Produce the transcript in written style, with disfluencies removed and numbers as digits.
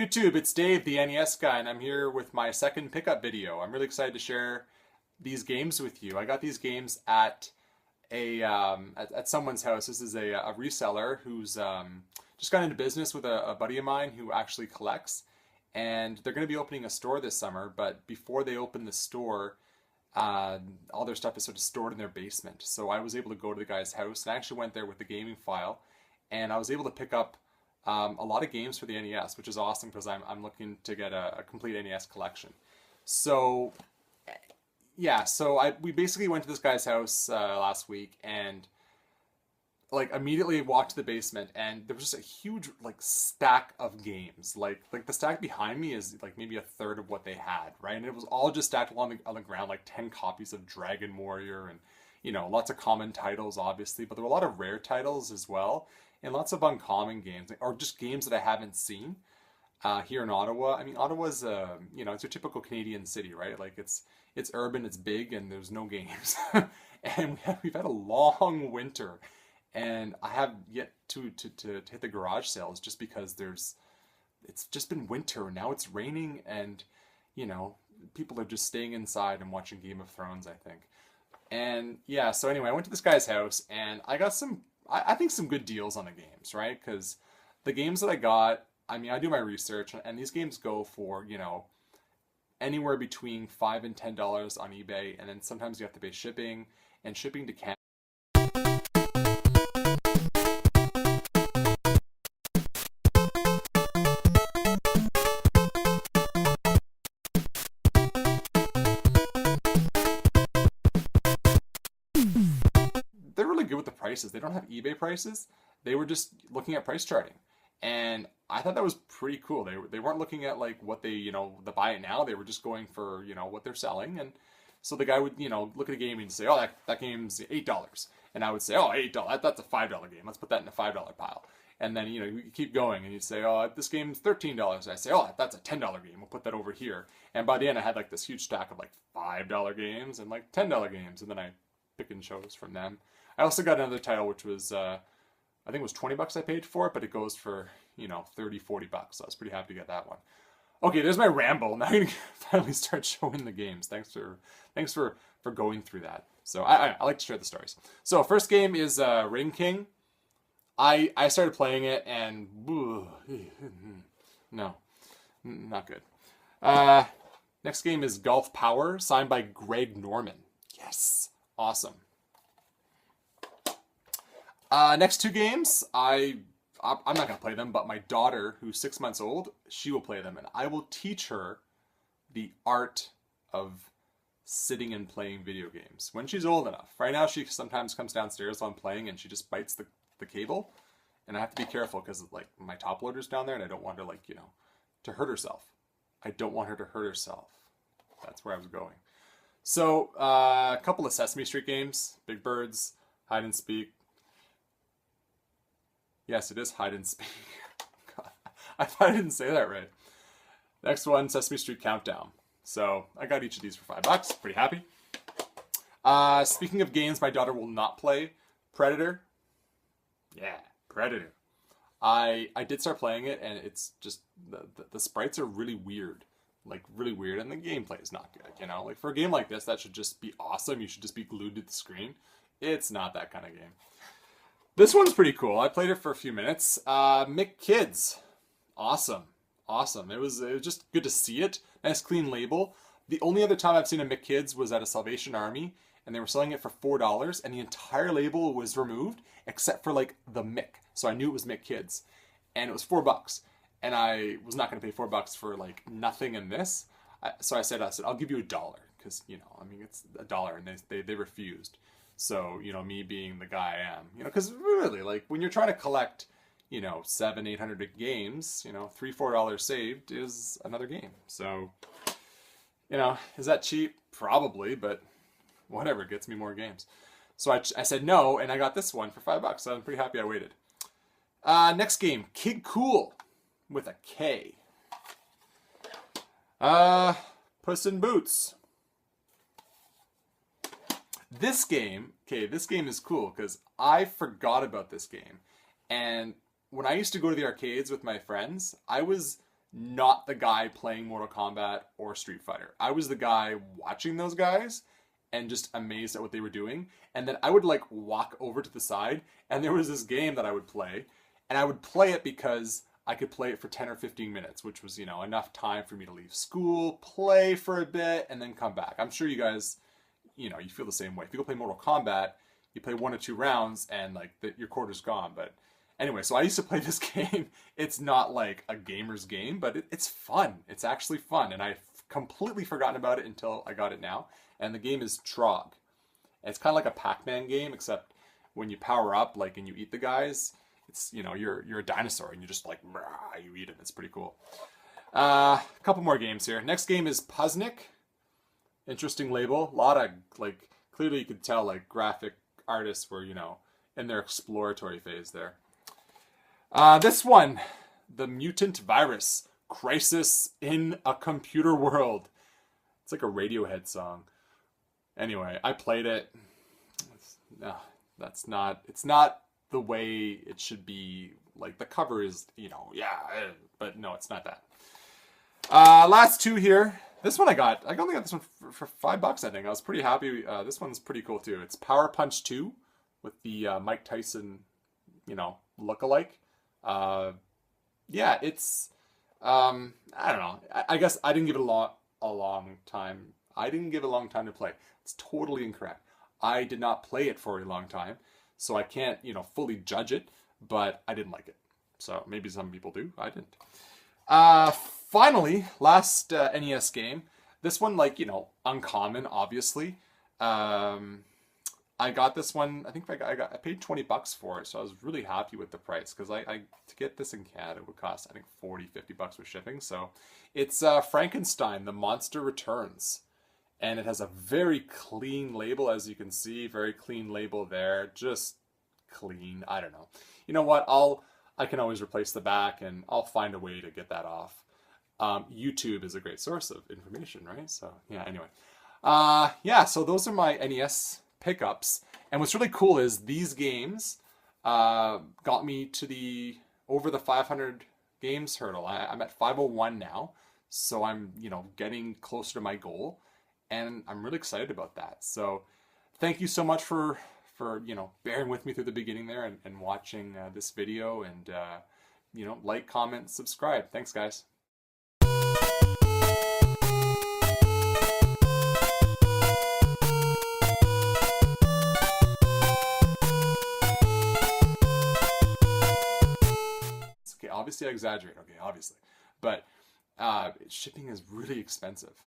YouTube, it's Dave, the NES guy, and I'm here with my second pickup video. I'm really excited to share these games with you. I got these games at at someone's house. This is a reseller who's just got into business with a buddy of mine who actually collects, and they're going to be opening a store this summer. But before they open the store, all their stuff is sort of stored in their basement. So I was able to go to the guy's house, and I actually went there with the gaming file, and I was able to pick up a lot of games for the NES, which is awesome because I'm looking to get a complete NES collection. So yeah, so we basically went to this guy's house last week, and like immediately walked to the basement, and there was just a huge like stack of games. Like the stack behind me is like maybe a third of what they had, right? And it was all just stacked along on the ground, like 10 copies of Dragon Warrior, and lots of common titles obviously, but there were a lot of rare titles as well, and lots of uncommon games, or just games that I haven't seen here in Ottawa. I mean, Ottawa's it's your typical Canadian city, right? Like it's urban, it's big, and there's no games. And we've had a long winter, and I have yet to hit the garage sales just because it's just been winter, and now it's raining, and people are just staying inside and watching Game of Thrones, I think. And yeah, so anyway, I went to this guy's house, and I got I think some good deals on the games, right? Because the games that I got, I mean, I do my research, and these games go for, anywhere between $5 and $10 on eBay, and then sometimes you have to pay shipping, and shipping to Canada. They're really good with the prices. They don't have eBay prices. They were just looking at price charting. And I thought that was pretty cool. They weren't looking at like what they, the buy it now. They were just going for, what they're selling. And so the guy would, look at a game and say, oh, that game's $8. And I would say, oh, $8, that's a $5 game. Let's put that in a $5 pile. And then, you keep going, and you'd say, oh, this game's $13. And I say, oh, that's a $10 game. We'll put that over here. And by the end, I had like this huge stack of like $5 games and like $10 games. And then I pick and chose from them. I also got another title, which was, I think it was $20 I paid for it, but it goes for, 30, $40. So I was pretty happy to get that one. Okay, there's my ramble. Now I'm going to finally start showing the games. Thanks for going through that. So I like to share the stories. So first game is Ring King. I started playing it, and no, not good. Next game is Golf Power, signed by Greg Norman. Yes, awesome. Next two games, I'm not going to play them, but my daughter, who's 6 months old, she will play them, and I will teach her the art of sitting and playing video games when she's old enough. Right now, she sometimes comes downstairs while I'm playing, and she just bites the cable, and I have to be careful because like my top loader's down there, and I don't want her to hurt herself. I don't want her to hurt herself. That's where I was going. So a couple of Sesame Street games, Big Birds, Hide and Speak. Yes, it is hide and speak. I thought I didn't say that right. Next one, Sesame Street Countdown. So I got each of these for $5. Pretty happy. Speaking of games my daughter will not play, Predator. Yeah, Predator. I did start playing it, and it's just the sprites are really weird. Like really weird, and the gameplay is not good. Like for a game like this, that should just be awesome. You should just be glued to the screen. It's not that kind of game. This one's pretty cool. I played it for a few minutes. McKids. Awesome. It was just good to see it. Nice clean label. The only other time I've seen a McKids was at a Salvation Army, and they were selling it for $4, and the entire label was removed except for like the Mick. So I knew it was McKids, and it was $4. And I was not going to pay $4 for like nothing in this. So I said, I'll give you $1 because, it's $1, and they refused. So, me being the guy I am, because really, like, when you're trying to collect, 700-800 games, $3, $4 saved is another game. So, is that cheap? Probably, but whatever, it gets me more games. So I said no, and I got this one for $5, so I'm pretty happy I waited. Next game, Kid Cool, with a K. Puss in Boots. This game is cool because I forgot about this game. And when I used to go to the arcades with my friends, I was not the guy playing Mortal Kombat or Street Fighter. I was the guy watching those guys and just amazed at what they were doing. And then I would like walk over to the side, and there was this game that I would play, and I would play it because I could play it for 10 or 15 minutes, which was, enough time for me to leave school, play for a bit, and then come back. I'm sure you guys, you feel the same way. If you go play Mortal Kombat, you play 1 or 2 rounds and like your quarter's gone. But anyway, so I used to play this game. It's not like a gamer's game, but it's fun. It's actually fun. And I've completely forgotten about it until I got it now. And the game is Trog. It's kind of like a Pac-Man game, except when you power up, like, and you eat the guys, it's, you're a dinosaur and you just like, you eat it. It's pretty cool. A couple more games here. Next game is Puzznic. Interesting label. A lot of, like, clearly you could tell, like, graphic artists were, in their exploratory phase there. This one, The Mutant Virus, Crisis in a Computer World. It's like a Radiohead song. Anyway, I played it. It's not the way it should be. Like, the cover is, but no, it's not that. Last two here. This one I only got this one for $5, I think. I was pretty happy. This one's pretty cool too. It's Power Punch 2 with the Mike Tyson, look-alike. It's, I don't know. I guess I didn't give it a long time. I didn't give it a long time to play. It's totally incorrect. I did not play it for a long time, so I can't, fully judge it, but I didn't like it. So maybe some people do. I didn't. Finally, last NES game. This one, like, uncommon, obviously. I got this one, I think I paid $20 for it, so I was really happy with the price, because to get this in Canada would cost, I think, $40-50 with shipping. So it's Frankenstein, The Monster Returns. And it has a very clean label, as you can see. Very clean label there. Just clean. I don't know. You know what? I can always replace the back, and I'll find a way to get that off. YouTube is a great source of information, right? So yeah, anyway. So those are my NES pickups. And what's really cool is these games got me to over the 500 games hurdle. I'm at 501 now. So I'm, getting closer to my goal. And I'm really excited about that. So thank you so much for bearing with me through the beginning there and watching this video. And, like, comment, subscribe. Thanks, guys. Okay, obviously I exaggerate. Okay, obviously. But shipping is really expensive.